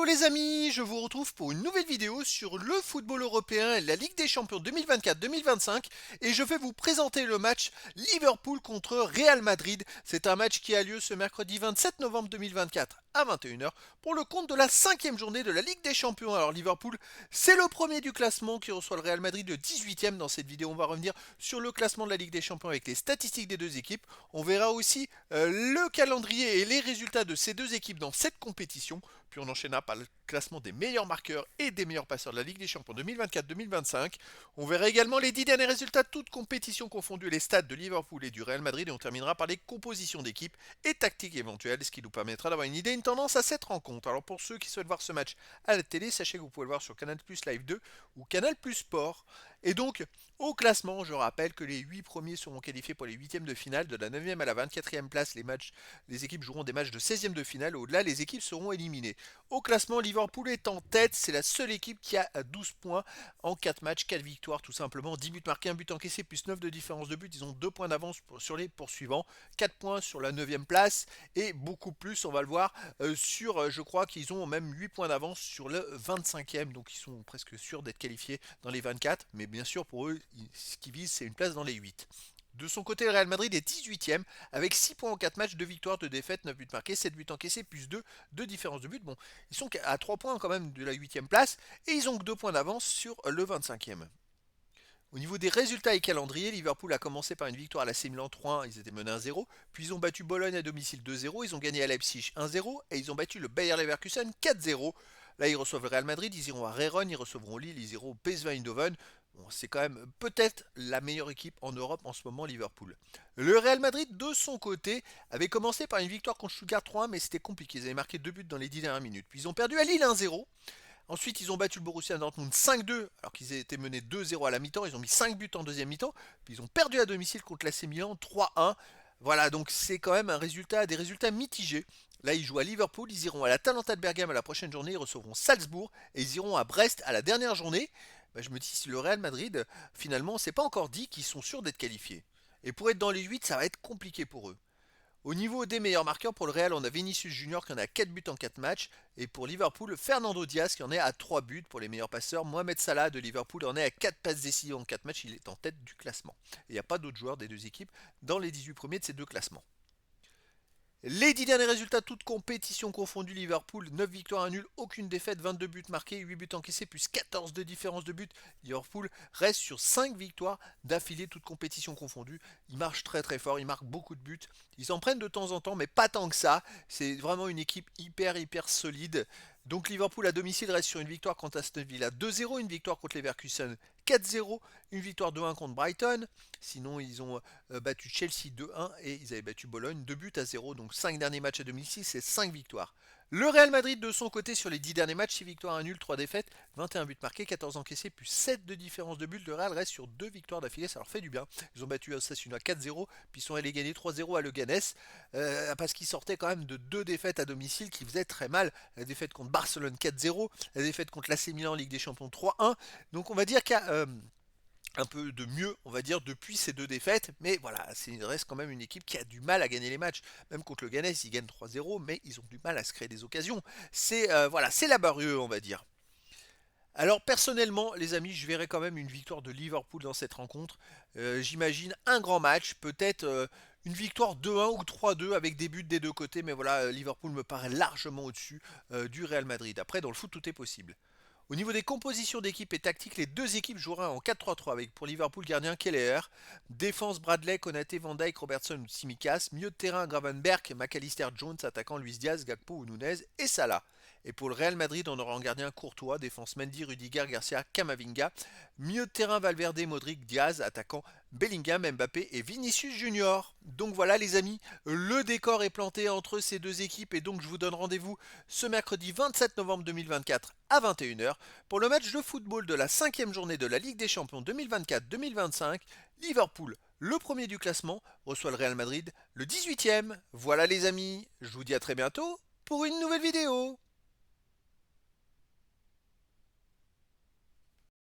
les amis, je vous retrouve pour une nouvelle vidéo sur le football européen et la Ligue des Champions 2024-2025 et je vais vous présenter le match Liverpool contre Real Madrid. C'est un match qui a lieu ce mercredi 27 novembre 2024 à 21h pour le compte de la 5e journée de la Ligue des Champions. Alors Liverpool, c'est le premier du classement qui reçoit le Real Madrid, le 18e. Dans cette vidéo, on va revenir sur le classement de la Ligue des Champions avec les statistiques des deux équipes. On verra aussi le calendrier et les résultats de ces deux équipes dans cette compétition. Puis on enchaînera par le classement des meilleurs marqueurs et des meilleurs passeurs de la Ligue des Champions 2024-2025. On verra également les 10 derniers résultats, toutes compétitions confondues, les stats de Liverpool et du Real Madrid. Et on terminera par les compositions d'équipes et tactiques éventuelles, ce qui nous permettra d'avoir une idée, une tendance à cette rencontre. Alors pour ceux qui souhaitent voir ce match à la télé, sachez que vous pouvez le voir sur Canal Plus Live 2 ou Canal Plus Sport. Et donc, au classement, je rappelle que les 8 premiers seront qualifiés pour les 8e de finale. De la 9e à la 24e place, les équipes joueront des matchs de 16e de finale. Au-delà, les équipes seront éliminées. Au classement, Liverpool est en tête. C'est la seule équipe qui a 12 points en 4 matchs, 4 victoires tout simplement. 10 buts marqués, 1 but encaissé, plus 9 de différence de but. Ils ont 2 points d'avance sur les poursuivants. 4 points sur la 9e place et beaucoup plus, on va le voir, je crois qu'ils ont même 8 points d'avance sur le 25e. Donc ils sont presque sûrs d'être qualifiés dans les 24. Mais bien sûr, pour eux, ce qu'ils visent, c'est une place dans les 8. De son côté, le Real Madrid est 18e avec 6 points en 4 matchs, 2 victoires, 2 défaites, 9 buts marqués, 7 buts encaissés, plus 2 de différence de but. Bon, ils sont à 3 points quand même de la 8e place et ils ont que 2 points d'avance sur le 25e. Au niveau des résultats et calendrier, Liverpool a commencé par une victoire à l'AC Milan 3-1, ils étaient menés 1-0, puis ils ont battu Bologne à domicile 2-0, ils ont gagné à Leipzig 1-0 et ils ont battu le Bayer Leverkusen 4-0. Là, ils reçoivent le Real Madrid, ils iront à Rérone, ils recevront Lille, ils iront au PSV Eindhoven. Bon, c'est quand même peut-être la meilleure équipe en Europe en ce moment, Liverpool. Le Real Madrid, de son côté, avait commencé par une victoire contre Stuttgart 3-1, mais c'était compliqué. Ils avaient marqué 2 buts dans les 10 dernières minutes. Puis ils ont perdu à Lille 1-0. Ensuite, ils ont battu le Borussia Dortmund 5-2, alors qu'ils étaient menés 2-0 à la mi-temps. Ils ont mis 5 buts en deuxième mi-temps. Puis ils ont perdu à domicile contre l'AC Milan 3-1. Voilà, donc c'est quand même des résultats mitigés. Là, ils jouent à Liverpool, ils iront à la Talenta de Bergame à la prochaine journée, ils recevront Salzbourg et ils iront à Brest à la dernière journée. Je me dis, si le Real Madrid, finalement, c'est pas encore dit qu'ils sont sûrs d'être qualifiés. Et pour être dans les 8, ça va être compliqué pour eux. Au niveau des meilleurs marqueurs, pour le Real, on a Vinicius Junior qui en a 4 buts en 4 matchs. Et pour Liverpool, Fernando Diaz qui en est à 3 buts pour les meilleurs passeurs. Mohamed Salah de Liverpool en est à 4 passes décisives en 4 matchs. Il est en tête du classement. Il n'y a pas d'autres joueurs des deux équipes dans les 18 premiers de ces deux classements. Les 10 derniers résultats, toutes compétitions confondues, Liverpool, 9 victoires, 1 nul, aucune défaite, 22 buts marqués, 8 buts encaissés, plus 14 de différence de but. Liverpool reste sur 5 victoires d'affilée, toutes compétitions confondues. Ils marchent très très fort, ils marquent beaucoup de buts. Ils en prennent de temps en temps, mais pas tant que ça. C'est vraiment une équipe hyper solide. Donc Liverpool à domicile reste sur une victoire contre Aston Villa 2-0, une victoire contre Leverkusen 4-0, une victoire 2-1 contre Brighton. Sinon, ils ont battu Chelsea 2-1 et ils avaient battu Bologne 2 buts à 0. Donc 5 derniers matchs à domicile, c'est 5 victoires. Le Real Madrid de son côté sur les 10 derniers matchs, 6 victoires, 1 nul, 3 défaites, 21 buts marqués, 14 encaissés, plus 7 de différence de but. Le Real reste sur 2 victoires d'affilée, ça leur fait du bien. Ils ont battu Osasuna 4-0, puis ils sont allés gagner 3-0 à Leganés, parce qu'ils sortaient quand même de 2 défaites à domicile qui faisaient très mal. La défaite contre Barcelone 4-0, la défaite contre l'AC Milan en Ligue des Champions 3-1. Donc on va dire qu'il y a un peu de mieux, on va dire, depuis ces deux défaites. Mais voilà, il reste quand même une équipe qui a du mal à gagner les matchs. Même contre le Ganes, ils gagnent 3-0, mais ils ont du mal à se créer des occasions. C'est laborieux, on va dire. Alors personnellement, les amis, je verrai quand même une victoire de Liverpool dans cette rencontre. J'imagine un grand match, peut-être une victoire 2-1 ou 3-2 avec des buts des deux côtés. Mais voilà, Liverpool me paraît largement au-dessus du Real Madrid. Après, dans le foot, tout est possible. Au niveau des compositions d'équipe et tactiques, les deux équipes joueront en 4-3-3 avec pour Liverpool gardien Keller, défense Bradley, Konaté, Van Dijk, Robertson ou Tsimikas, milieu de terrain Gravenberg, McAllister, Jones, attaquant Luis Diaz, Gakpo ou Nunez et Salah. Et pour le Real Madrid, on aura en gardien Courtois, défense Mendy, Rudiger, Garcia, Camavinga, milieu de terrain Valverde, Modric, Diaz, attaquant Bellingham, Mbappé et Vinicius Junior. Donc voilà les amis, le décor est planté entre ces deux équipes et donc je vous donne rendez-vous ce mercredi 27 novembre 2024 à 21h pour le match de football de la 5e journée de la Ligue des Champions 2024-2025. Liverpool, le premier du classement, reçoit le Real Madrid, le 18e. Voilà les amis, je vous dis à très bientôt pour une nouvelle vidéo.